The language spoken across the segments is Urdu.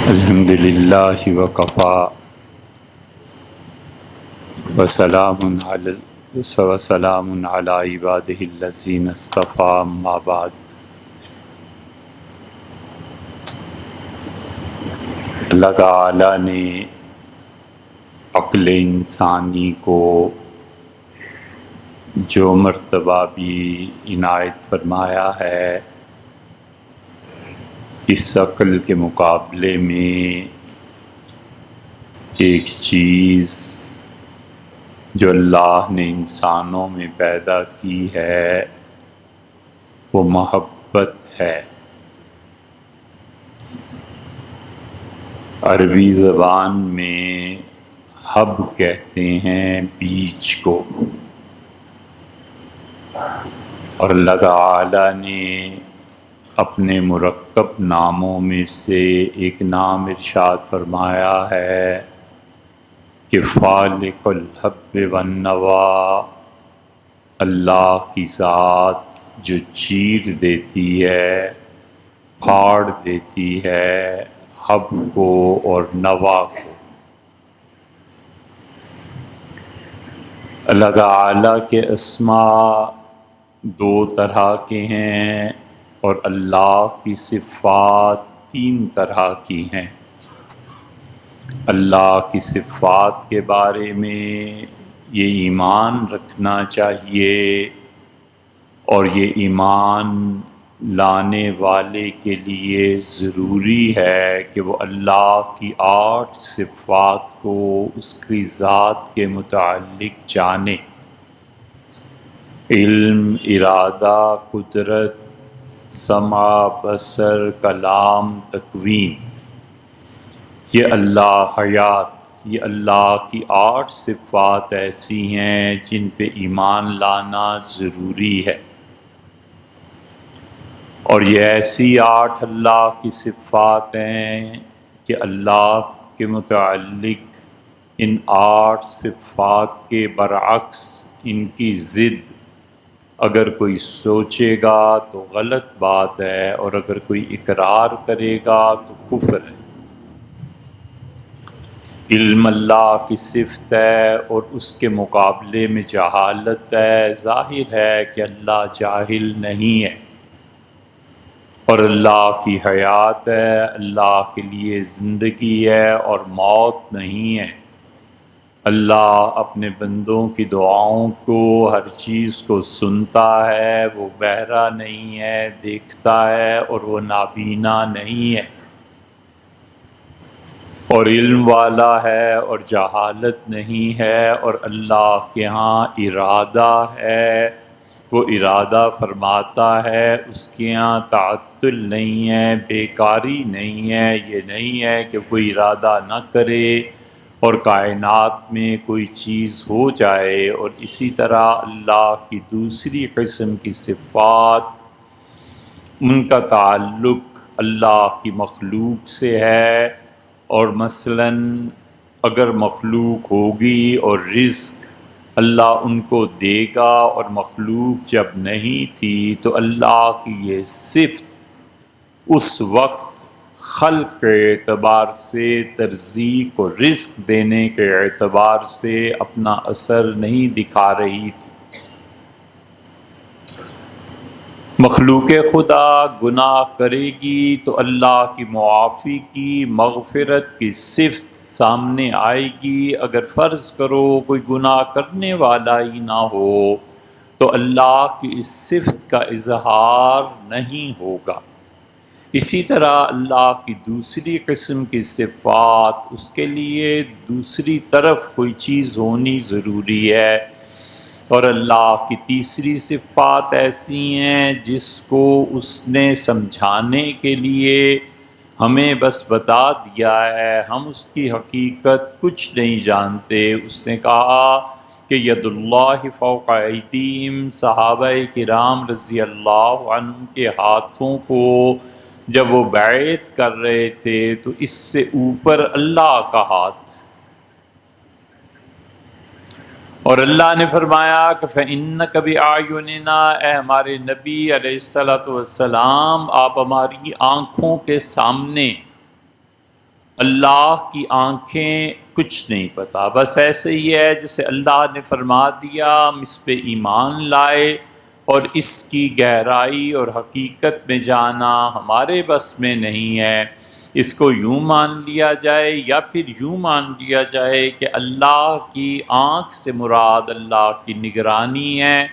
الحمد للہ وکفا وسلام علی عبادہ الذین اصطفیٰ اما بعد۔ اللہ تعالیٰ نے عقل انسانی کو جو مرتبہ بھی عنایت فرمایا ہے، اس عقل کے مقابلے میں ایک چیز جو اللہ نے انسانوں میں پیدا کی ہے وہ محبت ہے۔ عربی زبان میں حب کہتے ہیں بیج کو، اور اللہ تعالی نے اپنے مرکب ناموں میں سے ایک نام ارشاد فرمایا ہے کہ فالق الحب والنوا، اللہ کی ذات جو چیر دیتی ہے، پھاڑ دیتی ہے حب کو اور نوا کو۔ اللہ تعالیٰ کے اسماء دو طرح کے ہیں اور اللہ کی صفات تین طرح کی ہیں۔ اللہ کی صفات کے بارے میں یہ ایمان رکھنا چاہیے، اور یہ ایمان لانے والے کے لیے ضروری ہے کہ وہ اللہ کی 8 صفات کو اس کی ذات کے متعلق جانے۔ علم، ارادہ، قدرت، سمع، بصر، کلام، تکوین، یہ اللہ حیات، یہ اللہ کی 8 صفات ایسی ہیں جن پہ ایمان لانا ضروری ہے۔ اور یہ ایسی 8 اللہ کی صفات ہیں کہ اللہ کے متعلق ان 8 صفات کے برعکس، ان کی ضد اگر کوئی سوچے گا تو غلط بات ہے، اور اگر کوئی اقرار کرے گا تو کفر ہے۔ علم اللہ کی صفت ہے اور اس کے مقابلے میں جہالت ہے۔ ظاہر ہے کہ اللہ جاہل نہیں ہے۔ اور اللہ کی حیات ہے، اللہ کے لیے زندگی ہے اور موت نہیں ہے۔ اللہ اپنے بندوں کی دعاؤں کو، ہر چیز کو سنتا ہے، وہ بہرا نہیں ہے، دیکھتا ہے اور وہ نابینا نہیں ہے، اور علم والا ہے اور جہالت نہیں ہے۔ اور اللہ کے ہاں ارادہ ہے، وہ ارادہ فرماتا ہے، اس کے ہاں تعطل نہیں ہے، بیکاری نہیں ہے۔ یہ نہیں ہے کہ کوئی ارادہ نہ کرے اور کائنات میں کوئی چیز ہو جائے۔ اور اسی طرح اللہ کی دوسری قسم کی صفات، ان کا تعلق اللہ کی مخلوق سے ہے، اور مثلاً اگر مخلوق ہوگی اور رزق اللہ ان کو دے گا، اور مخلوق جب نہیں تھی تو اللہ کی یہ صفت اس وقت خلق کے اعتبار سے، ترزیق اور رزق دینے کے اعتبار سے اپنا اثر نہیں دکھا رہی تھی۔ مخلوق خدا گناہ کرے گی تو اللہ کی معافی کی، مغفرت کی صفت سامنے آئے گی۔ اگر فرض کرو کوئی گناہ کرنے والا ہی نہ ہو تو اللہ کی اس صفت کا اظہار نہیں ہوگا۔ اسی طرح اللہ کی دوسری قسم کی صفات، اس کے لیے دوسری طرف کوئی چیز ہونی ضروری ہے۔ اور اللہ کی تیسری صفات ایسی ہیں جس کو اس نے سمجھانے کے لیے ہمیں بس بتا دیا ہے، ہم اس کی حقیقت کچھ نہیں جانتے۔ اس نے کہا کہ ید اللہ فوق ایدیہم، صحابہ کرام رضی اللہ عنہ کے ہاتھوں کو جب وہ بیعت کر رہے تھے تو اس سے اوپر اللہ کا ہاتھ، اور اللہ نے فرمایا کہ فَإِنَّكَ بِأَعْيُنِنَا، اے ہمارے نبی علیہ الصلوۃ والسلام، آپ ہماری آنکھوں کے سامنے اللہ کی آنکھیں کچھ نہیں پتہ، بس ایسے ہی ہے جیسے اللہ نے فرما دیا ہم اس پہ ایمان لائے، اور اس کی گہرائی اور حقیقت میں جانا ہمارے بس میں نہیں ہے۔ اس کو یوں مان لیا جائے یا پھر یوں مان لیا جائے کہ اللہ کی آنکھ سے مراد اللہ کی نگرانی ہے،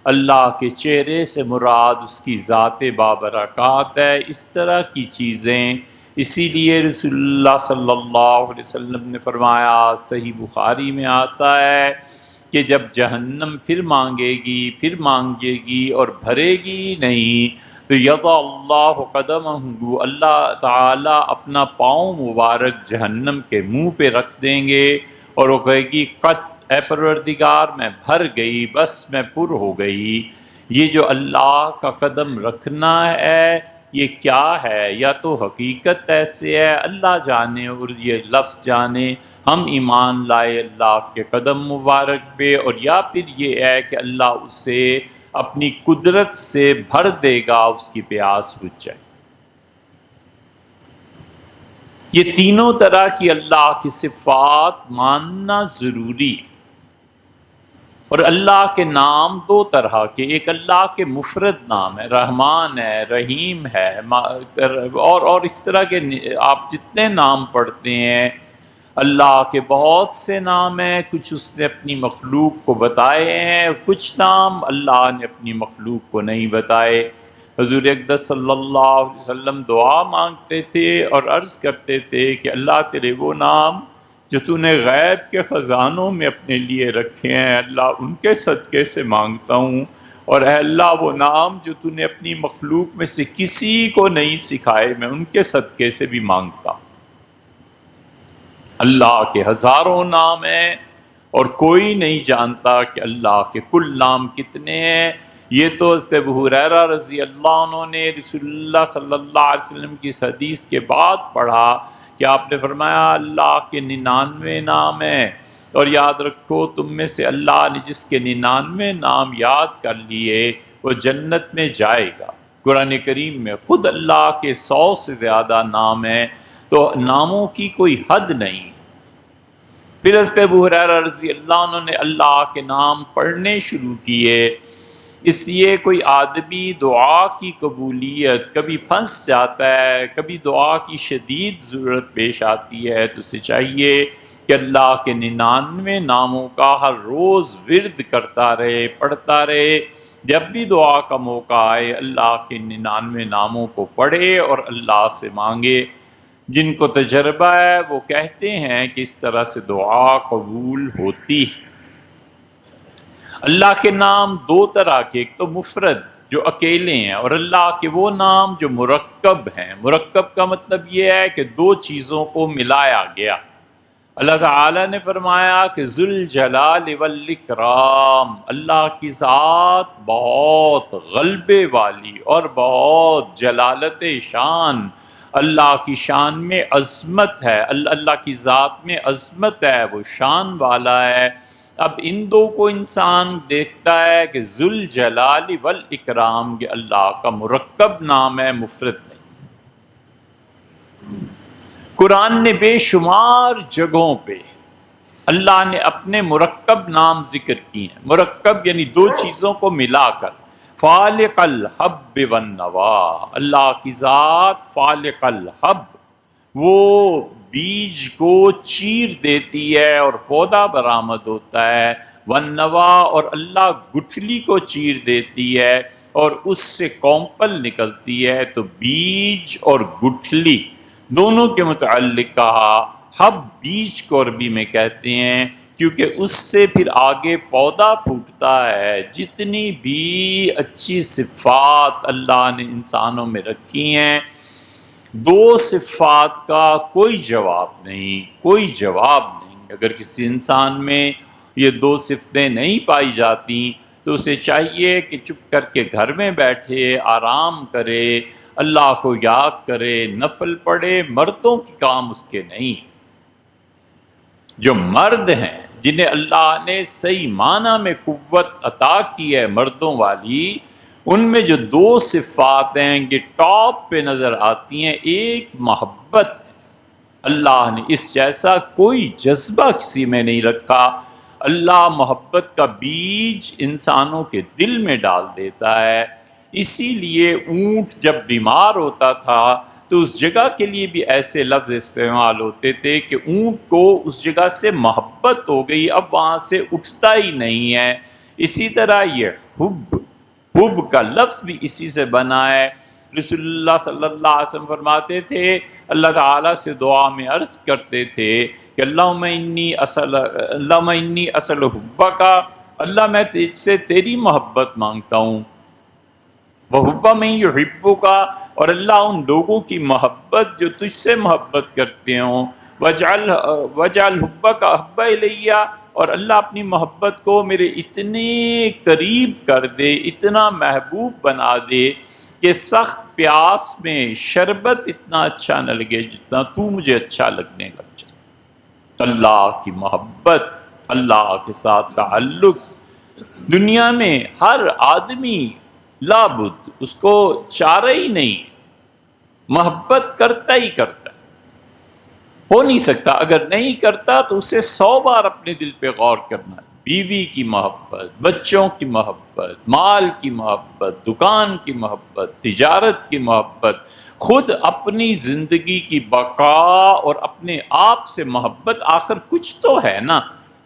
اللہ کے چہرے سے مراد اس کی ذات بابرکات ہے، اس طرح کی چیزیں۔ اسی لیے رسول اللہ صلی اللہ علیہ وسلم نے فرمایا، صحیح بخاری میں آتا ہے کہ جب جہنم پھر مانگے گی اور بھرے گی نہیں، تو یضع اللہ قدمہ، اللہ تعالیٰ اپنا پاؤں مبارک جہنم کے منہ پہ رکھ دیں گے، اور وہ کہے گی قط اے پروردگار میں بھر گئی، بس میں پر ہو گئی۔ یہ جو اللہ کا قدم رکھنا ہے یہ کیا ہے؟ یا تو حقیقت ایسے ہے اللہ جانے اور یہ لفظ جانے، ہم ایمان لائے اللہ کے قدم مبارک پہ، اور یا پھر یہ ہے کہ اللہ اسے اپنی قدرت سے بھر دے گا، اس کی پیاس بجھ جائے۔ یہ تینوں طرح کی اللہ کی صفات ماننا ضروری ہے۔ اور اللہ کے نام دو طرح کے، ایک اللہ کے مفرد نام ہے، رحمان ہے، رحیم ہے، اور اس طرح کے آپ جتنے نام پڑھتے ہیں اللہ کے بہت سے نام ہیں، کچھ اس نے اپنی مخلوق کو بتائے ہیں، کچھ نام اللہ نے اپنی مخلوق کو نہیں بتائے۔ حضور اقدس صلی اللہ علیہ وسلم دعا مانگتے تھے اور عرض کرتے تھے کہ اللہ تیرے وہ نام جو تو نے غیب کے خزانوں میں اپنے لیے رکھے ہیں، اللہ ان کے صدقے سے مانگتا ہوں، اور اے اللہ وہ نام جو تو نے اپنی مخلوق میں سے کسی کو نہیں سکھائے میں ان کے صدقے سے بھی مانگتا ہوں۔ اللہ کے ہزاروں نام ہیں اور کوئی نہیں جانتا کہ اللہ کے کل نام کتنے ہیں۔ یہ تو حضرت ابو ہریرہ رضی اللہ عنہ نے رسول اللہ صلی اللہ علیہ وسلم کی اس حدیث کے بعد پڑھا کہ آپ نے فرمایا اللہ کے 99 نام ہیں، اور یاد رکھو تم میں سے اللہ نے جس کے 99 نام یاد کر لیے وہ جنت میں جائے گا۔ قرآن کریم میں خود اللہ کے 100 سے زیادہ نام ہیں، تو ناموں کی کوئی حد نہیں۔ پھر حضرت ابو ہریرہ رضی اللہ عنہ نے اللہ کے نام پڑھنے شروع کیے۔ اس لیے کوئی آدمی دعا کی قبولیت کبھی پھنس جاتا ہے، کبھی دعا کی شدید ضرورت پیش آتی ہے، تو اسے چاہیے کہ اللہ کے 99 ناموں کا ہر روز ورد کرتا رہے، پڑھتا رہے۔ جب بھی دعا کا موقع آئے اللہ کے 99 ناموں کو پڑھے اور اللہ سے مانگے۔ جن کو تجربہ ہے وہ کہتے ہیں کہ اس طرح سے دعا قبول ہوتی ہے۔ اللہ کے نام دو طرح کے، ایک تو مفرد جو اکیلے ہیں، اور اللہ کے وہ نام جو مرکب ہیں۔ مرکب کا مطلب یہ ہے کہ دو چیزوں کو ملایا گیا۔ اللہ تعالیٰ نے فرمایا کہ ذوالجلال والاکرام، اللہ کی ذات بہت غلبے والی اور بہت جلالت شان، اللہ کی شان میں عظمت ہے، اللہ کی ذات میں عظمت ہے، وہ شان والا ہے۔ اب ان دو کو انسان دیکھتا ہے کہ ذوالجلال والاکرام یہ اللہ کا مرکب نام ہے، مفرد نہیں۔ قرآن نے بے شمار جگہوں پہ اللہ نے اپنے مرکب نام ذکر کیے ہیں۔ مرکب یعنی دو چیزوں کو ملا کر، فالق الحب والنوا، اللہ کی ذات فالق الحب، وہ بیج کو چیر دیتی ہے اور پودا برآمد ہوتا ہے، والنوا، اور اللہ گٹھلی کو چیر دیتی ہے اور اس سے کونپل نکلتی ہے۔ تو بیج اور گٹھلی دونوں کے متعلق کہا۔ حب بیج کو عربی میں کہتے ہیں کیونکہ اس سے پھر آگے پودا پھوٹتا ہے۔ جتنی بھی اچھی صفات اللہ نے انسانوں میں رکھی ہیں، دو صفات کا کوئی جواب نہیں، کوئی جواب نہیں۔ اگر کسی انسان میں یہ دو صفتیں نہیں پائی جاتی تو اسے چاہیے کہ چپ کر کے گھر میں بیٹھے، آرام کرے، اللہ کو یاد کرے، نفل پڑھے۔ مردوں کے کام اس کے نہیں۔ جو مرد ہیں جنہیں اللہ نے صحیح معنی میں قوت عطا کی ہے مردوں والی، ان میں جو دو صفات ہیں یہ ٹاپ پہ نظر آتی ہیں۔ ایک محبت، اللہ نے اس جیسا کوئی جذبہ کسی میں نہیں رکھا۔ اللہ محبت کا بیج انسانوں کے دل میں ڈال دیتا ہے۔ اسی لیے اونٹ جب بیمار ہوتا تھا تو اس جگہ کے لیے بھی ایسے لفظ استعمال ہوتے تھے کہ اونٹ کو اس جگہ سے محبت ہو گئی، اب وہاں سے اٹھتا ہی نہیں ہے۔ اسی طرح یہ حب کا لفظ بھی اسی سے بنا ہے۔ رسول اللہ صلی اللہ علیہ وسلم فرماتے تھے، اللہ تعالیٰ سے دعا میں عرض کرتے تھے کہ اللہم انی اسأل حبک، اللہ میں تجھ سے تیری محبت مانگتا ہوں، وحب من یحبک، اور اللہ ان لوگوں کی محبت جو تجھ سے محبت کرتے ہوں، وجعل حبک احب الی، اور اللہ اپنی محبت کو میرے اتنے قریب کر دے، اتنا محبوب بنا دے کہ سخت پیاس میں شربت اتنا اچھا نہ لگے جتنا تو مجھے اچھا لگنے لگ جائے۔ اللہ کی محبت، اللہ کے ساتھ تعلق، دنیا میں ہر آدمی لابد اس کو چارہ ہی نہیں، محبت کرتا ہی کرتا ہے، ہو نہیں سکتا۔ اگر نہیں کرتا تو اسے 100 بار اپنے دل پہ غور کرنا ہے۔ بیوی کی محبت، بچوں کی محبت، مال کی محبت، دکان کی محبت، تجارت کی محبت، خود اپنی زندگی کی بقا اور اپنے آپ سے محبت، آخر کچھ تو ہے نا،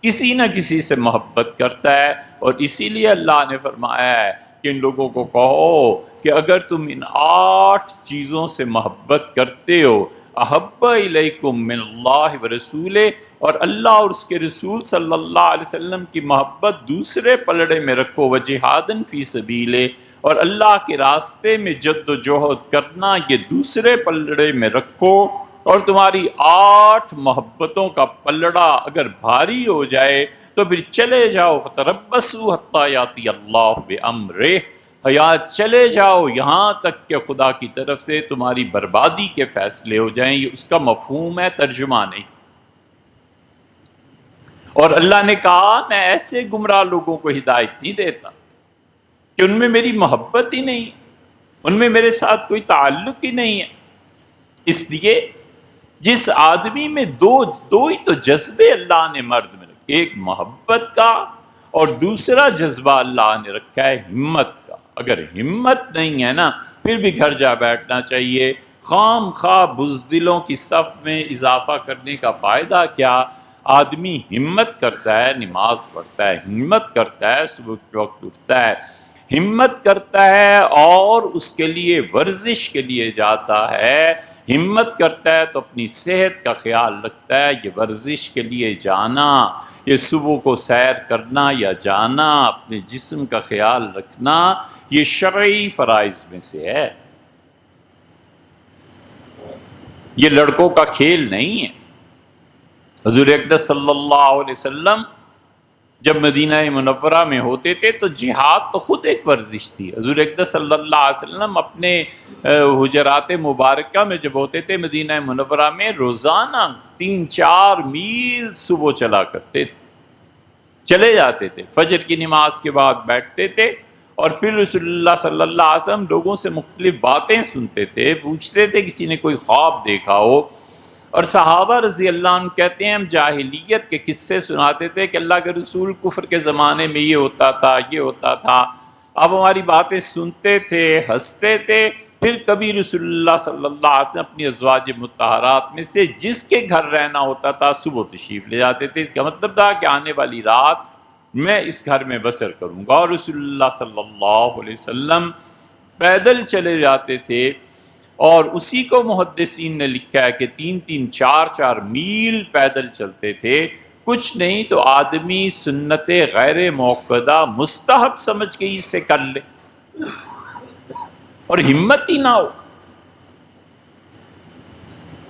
کسی نہ کسی سے محبت کرتا ہے۔ اور اسی لیے اللہ نے فرمایا ہے کہ ان لوگوں کو کہو کہ اگر تم ان 8 چیزوں سے محبت کرتے ہو، احب الیکم من اللہ ورسولہ، اور اللہ اور اس کے رسول صلی اللہ علیہ وسلم کی محبت دوسرے پلڑے میں رکھو، وجہادن فی سبیلہ، اور اللہ کے راستے میں جد و جہد کرنا یہ دوسرے پلڑے میں رکھو، اور تمہاری 8 محبتوں کا پلڑا اگر بھاری ہو جائے تو پھر چلے جاؤ، فتربصوا حتی یاتی اللہ بامرہ، حیات چلے جاؤ یہاں تک کہ خدا کی طرف سے تمہاری بربادی کے فیصلے ہو جائیں۔ یہ اس کا مفہوم ہے، ترجمہ نہیں۔ اور اللہ نے کہا میں ایسے گمراہ لوگوں کو ہدایت نہیں دیتا کہ ان میں میری محبت ہی نہیں، ان میں میرے ساتھ کوئی تعلق ہی نہیں ہے۔ اس لیے جس آدمی میں دو ہی تو جذبے اللہ نے مرد میں رکھے، ایک محبت کا اور دوسرا جذبہ اللہ نے رکھا ہے ہمت کا۔ اگر ہمت نہیں ہے نا، پھر بھی گھر جا بیٹھنا چاہیے۔ خام خواہ بزدلوں کی صف میں اضافہ کرنے کا فائدہ کیا؟ آدمی ہمت کرتا ہے، نماز پڑھتا ہے، ہمت کرتا ہے، صبح کے وقت اٹھتا ہے، ہمت کرتا ہے اور اس کے لیے ورزش کے لیے جاتا ہے، ہمت کرتا ہے تو اپنی صحت کا خیال رکھتا ہے۔ یہ ورزش کے لیے جانا، یہ صبح کو سیر کرنا یا جانا، اپنے جسم کا خیال رکھنا، یہ شرعی فرائض میں سے ہے، یہ لڑکوں کا کھیل نہیں ہے۔ حضور اقدس صلی اللہ علیہ وسلم جب مدینہ منورہ میں ہوتے تھے تو جہاد تو خود ایک ورزش تھی۔ حضور اقدس صلی اللہ علیہ وسلم اپنے حجرات مبارکہ میں جب ہوتے تھے مدینہ منورہ میں، روزانہ 3-4 میل صبح چلا کرتے تھے، چلے جاتے تھے، فجر کی نماز کے بعد بیٹھتے تھے، اور پھر رسول اللہ صلی اللہ علیہ وسلم لوگوں سے مختلف باتیں سنتے تھے، پوچھتے تھے کسی نے کوئی خواب دیکھا ہو، اور صحابہ رضی اللہ عنہ کہتے ہیں ہم جاہلیت کے قصے سناتے تھے کہ اللہ کے رسول کفر کے زمانے میں یہ ہوتا تھا، یہ ہوتا تھا۔ اب ہماری باتیں سنتے تھے، ہنستے تھے، پھر کبھی رسول اللہ صلی اللہ علیہ وسلم اپنی ازواج مطہرات میں سے جس کے گھر رہنا ہوتا تھا صبح تشریف لے جاتے تھے۔ اس کا مطلب تھا کہ آنے والی رات میں اس گھر میں بسر کروں گا، اور رسول اللہ صلی اللہ علیہ وسلم پیدل چلے جاتے تھے، اور اسی کو محدثین نے لکھا ہے کہ 3-3 4-4 میل پیدل چلتے تھے۔ کچھ نہیں تو آدمی سنت غیر موقدہ مستحب سمجھ کے اسے کر لے، اور ہمت ہی نہ ہو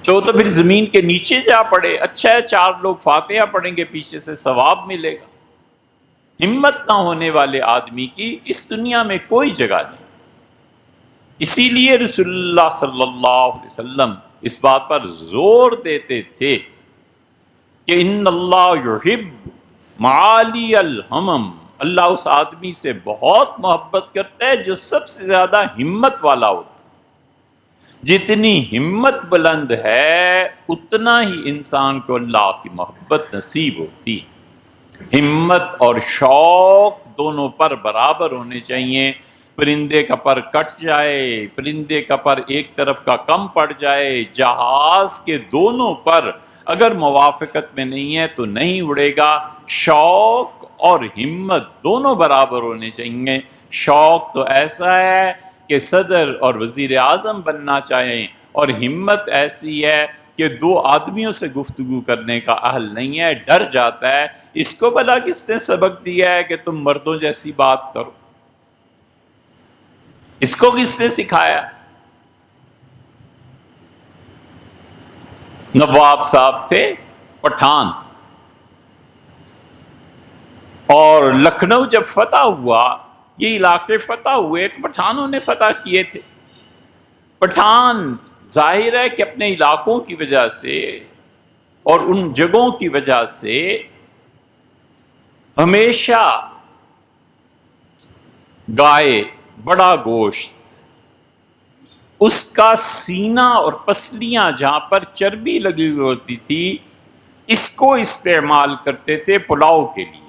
تو پھر زمین کے نیچے جا پڑے۔ اچھا ہے 4 لوگ فاتحہ پڑھیں گے، پیچھے سے ثواب ملے گا۔ ہمت نہ ہونے والے آدمی کی اس دنیا میں کوئی جگہ نہیں۔ اسی لیے رسول اللہ صلی اللہ علیہ وسلم اس بات پر زور دیتے تھے کہ ان اللہ یحب معالی الہمم، اللہ اس آدمی سے بہت محبت کرتا ہے جو سب سے زیادہ ہمت والا ہوتا ہے۔ جتنی ہمت بلند ہے اتنا ہی انسان کو اللہ کی محبت نصیب ہوتی ہے۔ ہمت اور شوق دونوں پر برابر ہونے چاہیے۔ پرندے کا پر کٹ جائے، پرندے کا پر ایک طرف کا کم پڑ جائے، جہاز کے دونوں پر اگر موافقت میں نہیں ہے تو نہیں اڑے گا۔ شوق اور ہمت دونوں برابر ہونے چاہیے۔ شوق تو ایسا ہے کہ صدر اور وزیر اعظم بننا چاہیں، اور ہمت ایسی ہے کہ دو آدمیوں سے گفتگو کرنے کا اہل نہیں ہے، ڈر جاتا ہے۔ اس کو بھلا کس نے سبق دیا ہے کہ تم مردوں جیسی بات کرو؟ اس کو کس نے سکھایا؟ نواب صاحب تھے پٹھان، اور لکھنؤ جب فتح ہوا، یہ علاقے فتح ہوئے تو پٹھانوں نے فتح کیے تھے۔ پٹھان ظاہر ہے کہ اپنے علاقوں کی وجہ سے اور ان جگہوں کی وجہ سے ہمیشہ گائے، بڑا گوشت، اس کا سینہ اور پسلیاں جہاں پر چربی لگی ہوئی ہوتی تھی، اس کو استعمال کرتے تھے پلاؤ کے لیے۔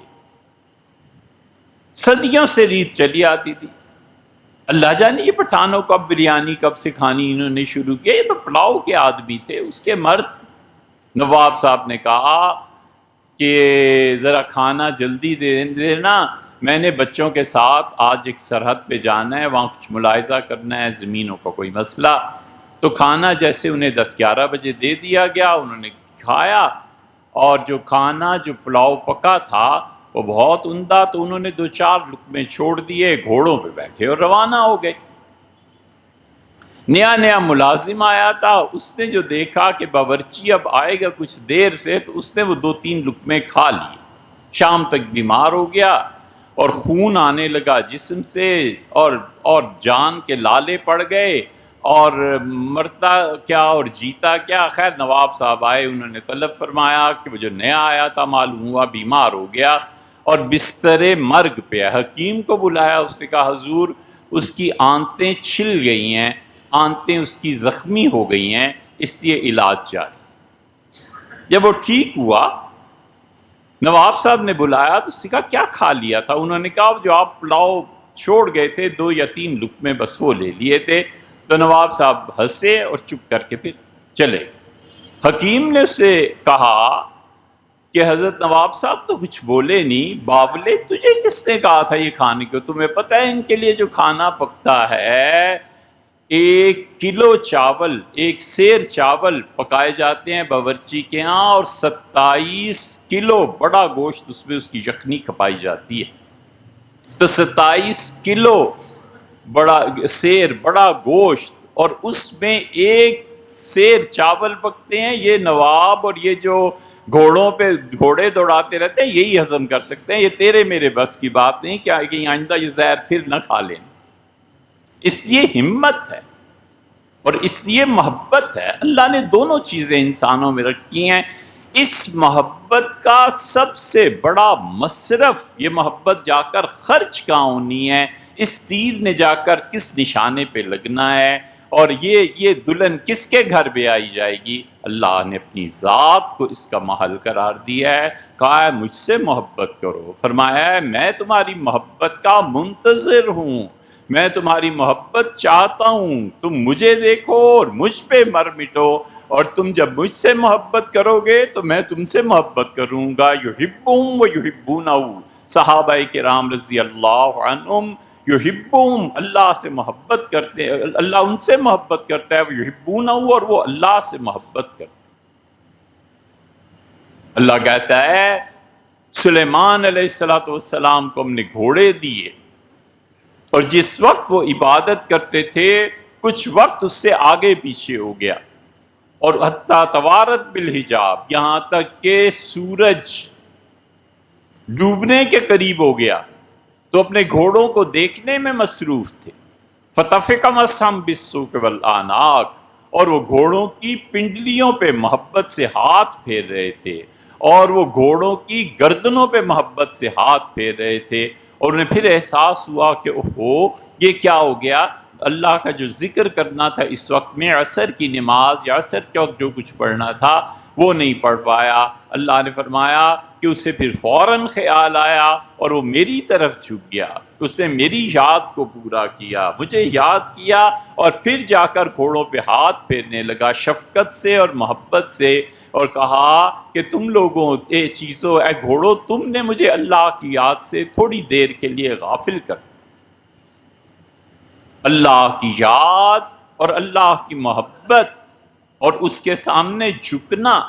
صدیوں سے ریت چلی آتی تھی۔ اللہ جانے یہ پٹھانوں کو اب بریانی کب سے کھانی انہوں نے شروع کیا، یہ تو پلاؤ کے آدمی تھے، اس کے مرد۔ نواب صاحب نے کہا کہ ذرا کھانا جلدی دے دینا، میں نے بچوں کے ساتھ آج ایک سرحد پہ جانا ہے، وہاں کچھ ملاحظہ کرنا ہے، زمینوں کا کوئی مسئلہ۔ تو کھانا جیسے انہیں 10-11 بجے دے دیا گیا، انہوں نے کھایا، اور جو کھانا جو پلاؤ پکا تھا وہ بہت عمدہ، تو انہوں نے 2-4 لقمے چھوڑ دیے، گھوڑوں پہ بیٹھے اور روانہ ہو گئے۔ نیا نیا ملازم آیا تھا، اس نے جو دیکھا کہ باورچی اب آئے گا کچھ دیر سے، تو اس نے وہ 2-3 لقمے کھا لیے۔ شام تک بیمار ہو گیا اور خون آنے لگا جسم سے، اور جان کے لالے پڑ گئے، اور مرتا کیا اور جیتا کیا۔ خیر نواب صاحب آئے، انہوں نے طلب فرمایا کہ وہ جو نیا آیا تھا معلوم ہوا بیمار ہو گیا اور بستر مرگ پہ ہے۔ حکیم کو بلایا، اس نے کہا حضور اس کی آنتیں چھل گئی ہیں، آنتیں اس کی زخمی ہو گئی ہیں، اس لیے علاج جاری۔ جب وہ ٹھیک ہوا، نواب صاحب نے بلایا تو اس سے کہا کیا کھا لیا تھا؟ انہوں نے کہا جو آپ پلاؤ چھوڑ گئے تھے 2 یا 3 لقمے بس وہ لے لیے تھے۔ تو نواب صاحب ہنسے اور چپ کر کے پھر چلے۔ حکیم نے اسے کہا کہ حضرت نواب صاحب تو کچھ بولے نہیں، باولے تجھے کس نے کہا تھا یہ کھانے کو؟ تمہیں پتہ ہے ان کے لیے جو کھانا پکتا ہے، 1 کلو چاول، 1 سیر چاول پکائے جاتے ہیں باورچی کے ہاں، اور 27 کلو بڑا گوشت اس میں اس کی یخنی کھپائی جاتی ہے۔ تو 27 کلو بڑا سیر بڑا گوشت، اور اس میں 1 سیر چاول پکتے ہیں۔ یہ نواب اور یہ جو گھوڑوں پہ گھوڑے دوڑاتے رہتے ہیں یہی ہضم کر سکتے ہیں، یہ تیرے میرے بس کی بات نہیں کیا کہ آئندہ یہ زہر پھر نہ کھا لیں۔ اس لیے ہمت ہے اور اس لیے محبت ہے۔ اللہ نے دونوں چیزیں انسانوں میں رکھی ہیں۔ اس محبت کا سب سے بڑا مصرف، یہ محبت جا کر خرچ کہاں ہونی ہے، اس تیر نے جا کر کس نشانے پہ لگنا ہے، اور یہ دلہن کس کے گھر پہ آئی جائے گی۔ اللہ نے اپنی ذات کو اس کا محل قرار دیا ہے، کہا ہے مجھ سے محبت کرو، فرمایا ہے میں تمہاری محبت کا منتظر ہوں، میں تمہاری محبت چاہتا ہوں، تم مجھے دیکھو اور مجھ پہ مر مٹو، اور تم جب مجھ سے محبت کرو گے تو میں تم سے محبت کروں گا۔ یحبہم و یحبونہ، صحابہ کرام رضی اللہ عنہم یحبہم، اللہ سے محبت کرتے ہیں، اللہ ان سے محبت کرتا ہے، وہ یحبونہ، اور وہ اللہ سے محبت کرتے ہیں۔ اللہ کہتا ہے سلیمان علیہ السلام کو ہم نے گھوڑے دیے، اور جس وقت وہ عبادت کرتے تھے کچھ وقت اس سے آگے پیچھے ہو گیا، اور حتیٰ توارت بالحجاب، یہاں تک کہ سورج ڈوبنے کے قریب ہو گیا تو اپنے گھوڑوں کو دیکھنے میں مصروف تھے۔ فَطَفِقَ مَسْحًا بِالسُّوقِ وَالْأَعْنَاقِ، اور وہ گھوڑوں کی پنڈلیوں پہ محبت سے ہاتھ پھیر رہے تھے، اور وہ گھوڑوں کی گردنوں پہ محبت سے ہاتھ پھیر رہے تھے، اور انہیں پھر احساس ہوا کہ اوہو یہ کیا ہو گیا۔ اللہ کا جو ذکر کرنا تھا اس وقت میں، عصر کی نماز یا عصر کے وقت جو کچھ پڑھنا تھا وہ نہیں پڑھ پایا۔ اللہ نے فرمایا کہ اسے پھر فوراً خیال آیا اور وہ میری طرف جھک گیا، اس نے میری یاد کو پورا کیا، مجھے یاد کیا، اور پھر جا کر گھوڑوں پہ ہاتھ پھیرنے لگا شفقت سے اور محبت سے، اور کہا کہ تم لوگوں اے چیزوں، اے گھوڑوں، تم نے مجھے اللہ کی یاد سے تھوڑی دیر کے لیے غافل کر دیا۔ اللہ کی یاد اور اللہ کی محبت اور اس کے سامنے جھکنا،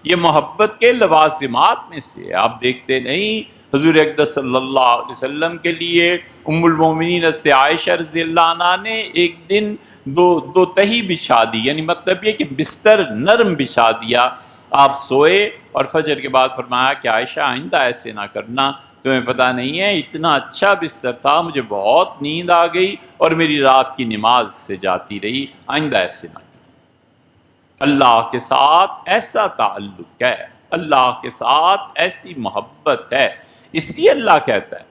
یہ محبت کے لوازمات میں سے۔ آپ دیکھتے نہیں حضور اقدس صلی اللہ علیہ وسلم کے لیے ام المومنین حضرت عائشہ رضی اللہ عنہا نے ایک دن دو تہی بچھا دی، یعنی مطلب یہ کہ بستر نرم بچھا دیا، آپ سوئے اور فجر کے بعد فرمایا کہ عائشہ آئندہ ایسے نہ کرنا، تمہیں پتہ نہیں ہے اتنا اچھا بستر تھا، مجھے بہت نیند آ گئی اور میری رات کی نماز سے جاتی رہی، آئندہ ایسے نہ کرنا۔ اللہ کے ساتھ ایسا تعلق ہے، اللہ کے ساتھ ایسی محبت ہے، اس لیے اللہ کہتا ہے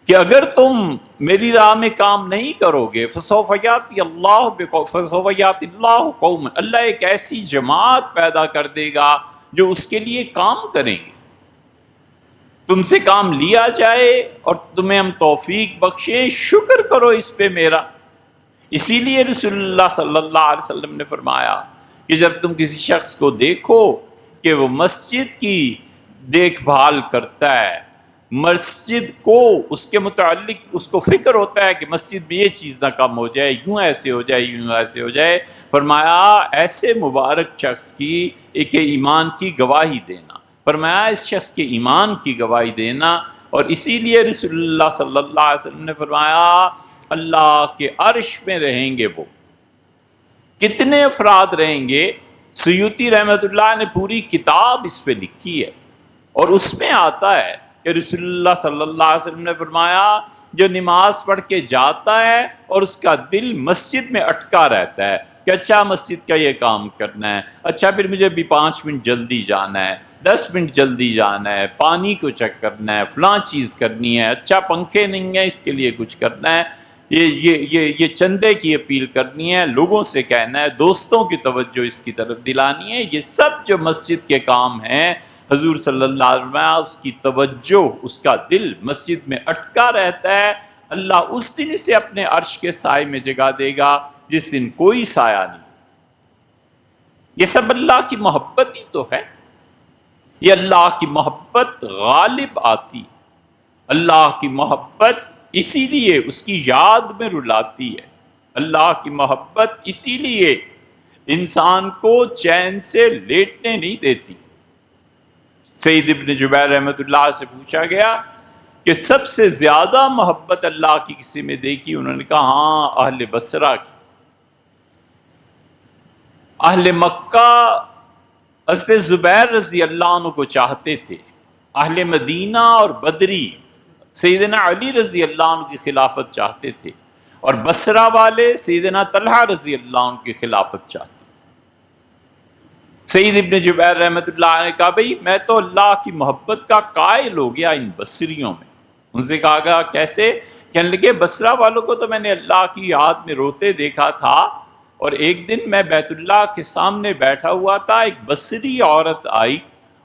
کہ اگر تم میری راہ میں کام نہیں کرو گے فسوف یاتی اللہ قوم، اللہ ایک ایسی جماعت پیدا کر دے گا جو اس کے لیے کام کریں گے۔ تم سے کام لیا جائے اور تمہیں ہم توفیق بخشیں، شکر کرو اس پہ میرا۔ اسی لیے رسول اللہ صلی اللہ علیہ وسلم نے فرمایا کہ جب تم کسی شخص کو دیکھو کہ وہ مسجد کی دیکھ بھال کرتا ہے، مسجد کو اس کے متعلق اس کو فکر ہوتا ہے کہ مسجد میں یہ چیز نہ کم ہو جائے، یوں ایسے ہو جائے، یوں ایسے ہو جائے، فرمایا ایسے مبارک شخص کی ایک ایمان کی گواہی دینا، فرمایا اس شخص کے ایمان کی گواہی دینا۔ اور اسی لیے رسول اللہ صلی اللہ علیہ وسلم نے فرمایا اللہ کے عرش میں رہیں گے وہ۔ کتنے افراد رہیں گے؟ سیوطی رحمۃ اللہ نے پوری کتاب اس پہ لکھی ہے، اور اس میں آتا ہے کہ رسول اللہ صلی اللہ علیہ وسلم نے فرمایا جو نماز پڑھ کے جاتا ہے اور اس کا دل مسجد میں اٹکا رہتا ہے کہ اچھا مسجد کا یہ کام کرنا ہے، اچھا پھر مجھے بھی 5 منٹ جلدی جانا ہے، 10 منٹ جلدی جانا ہے، پانی کو چیک کرنا ہے، فلاں چیز کرنی ہے، اچھا پنکھے نہیں ہیں اس کے لیے کچھ کرنا ہے، یہ چندے کی اپیل کرنی ہے، لوگوں سے کہنا ہے، دوستوں کی توجہ اس کی طرف دلانی ہے، یہ سب جو مسجد کے کام ہیں، حضور صلی اللہ علیہ وسلم اس کی توجہ، اس کا دل مسجد میں اٹکا رہتا ہے، اللہ اس دن اسے اپنے عرش کے سائے میں جگہ دے گا جس دن کوئی سایہ نہیں۔ یہ سب اللہ کی محبت ہی تو ہے، یہ اللہ کی محبت غالب آتی، اللہ کی محبت اسی لیے اس کی یاد میں رلاتی ہے، اللہ کی محبت اسی لیے انسان کو چین سے لیٹنے نہیں دیتی۔ سعید ابن جبیر رحمۃ اللہ سے پوچھا گیا کہ سب سے زیادہ محبت اللہ کی کسی میں دیکھی؟ انہوں نے کہا ہاں اہل بصرہ کی۔ اہل مکہ حضرت زبیر رضی اللہ عنہ کو چاہتے تھے، اہل مدینہ اور بدری سیدنا علی رضی اللہ عنہ کی خلافت چاہتے تھے، اور بصرہ والے سیدنا طلحہ رضی اللہ عنہ کی خلافت چاہتے تھے۔ سعید ابن جبیر رحمۃ اللہ نے کہا بھئی میں تو اللہ کی محبت کا قائل ہو گیا ان بصریوں میں۔ ان سے کہا گیا کیسے؟ کہنے لگے بصرہ والوں کو تو میں نے اللہ کی یاد میں روتے دیکھا تھا، اور ایک دن میں بیت اللہ کے سامنے بیٹھا ہوا تھا، ایک بصری عورت آئی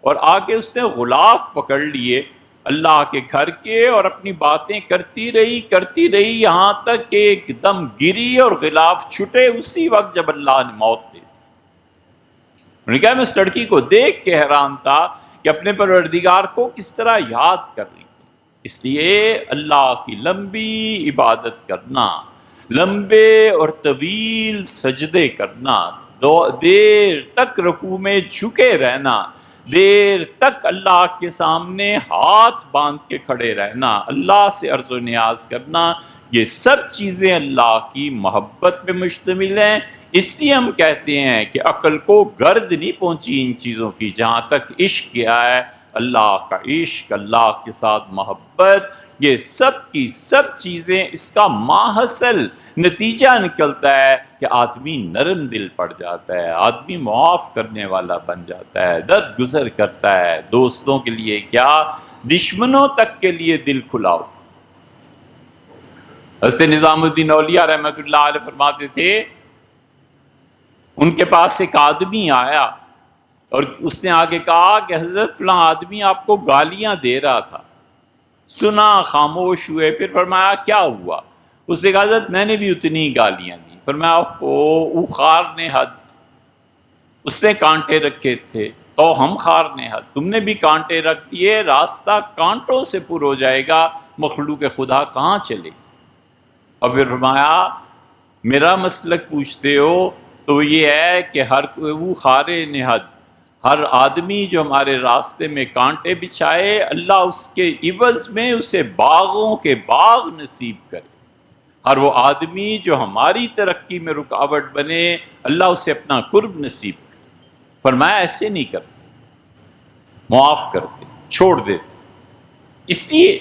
اور آ کے اس نے غلاف پکڑ لیے اللہ کے گھر کے، اور اپنی باتیں کرتی رہی یہاں تک کہ ایک دم گری اور غلاف چھٹے اسی وقت جب اللہ نے موت دے دی۔ انہوں نے کہا میں اس لڑکی کو دیکھ کے حیران تھا کہ اپنے پروردگار کو کس طرح یاد کر رہی ہے۔ اس لیے اللہ کی لمبی عبادت کرنا، لمبے اور طویل سجدے کرنا، دیر تک رکوع میں جھکے رہنا، دیر تک اللہ کے سامنے ہاتھ باندھ کے کھڑے رہنا، اللہ سے عرض و نیاز کرنا، یہ سب چیزیں اللہ کی محبت پہ مشتمل ہیں۔ اس لیے ہم کہتے ہیں کہ عقل کو گرد نہیں پہنچی ان چیزوں کی، جہاں تک عشق کیا ہے، اللہ کا عشق، اللہ کے ساتھ محبت، یہ سب کی سب چیزیں اس کا ماحصل نتیجہ نکلتا ہے کہ آدمی نرم دل پڑ جاتا ہے، آدمی معاف کرنے والا بن جاتا ہے، درد گزر کرتا ہے، دوستوں کے لیے کیا دشمنوں تک کے لیے دل کھلاؤ۔ حضرت نظام الدین اولیاء رحمۃ اللہ علیہ فرماتے تھے ان کے پاس ایک آدمی آیا اور اس نے آگے کہا کہ حضرت فلاں آدمی آپ کو گالیاں دے رہا تھا، سنا، خاموش ہوئے، پھر فرمایا کیا ہوا؟ اس نے کہا حضرت میں نے بھی اتنی گالیاں دی۔ فرمایا او خار نے حد، اس نے کانٹے رکھے تھے تو ہم خار نے حد، تم نے بھی کانٹے رکھ دیے، راستہ کانٹوں سے پر ہو جائے گا، مخلوق خدا کہاں چلے گی؟ اور پھر فرمایا میرا مسلک پوچھتے ہو تو یہ ہے کہ ہر وہ خار نہد، ہر آدمی جو ہمارے راستے میں کانٹے بچھائے اللہ اس کے عوض میں اسے باغوں کے باغ نصیب کرے، ہر وہ آدمی جو ہماری ترقی میں رکاوٹ بنے اللہ اسے اپنا قرب نصیب کرے۔ فرمایا ایسے نہیں کرتے، معاف کرتے، چھوڑ دیتے۔ اس لیے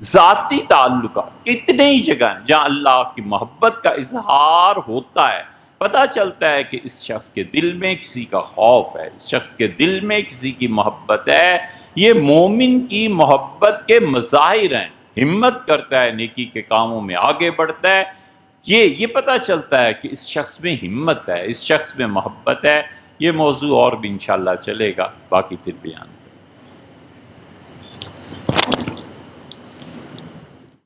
ذاتی تعلقات کتنے ہی جگہ ہیں جہاں اللہ کی محبت کا اظہار ہوتا ہے، پتہ چلتا ہے کہ اس شخص کے دل میں کسی کا خوف ہے، اس شخص کے دل میں کسی کی محبت ہے۔ یہ مومن کی محبت کے مظاہر ہیں، ہمت کرتا ہے، نیکی کے کاموں میں آگے بڑھتا ہے، یہ پتہ چلتا ہے کہ اس شخص میں ہمت ہے، اس شخص میں محبت ہے۔ یہ موضوع اور بھی انشاءاللہ چلے گا، باقی پھر بیان